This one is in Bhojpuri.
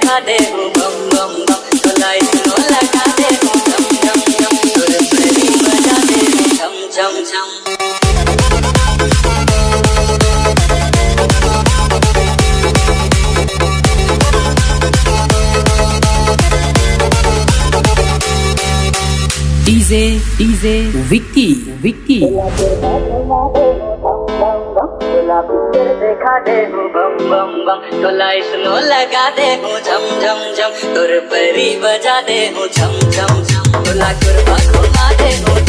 देखा दे हूँ बम बम बम तोला इसको लगा दे हूँ झम झम झम तोर परी बजा दे हूँ झम झम झम डीजे विक्की विक्की देखा दे हूँ बम बम बम तोला इसको लगा दे हूँ झम झम झम तोर परी बजा दे हूँ झम झम झम तोला कुर्बा घुमा दे हूँ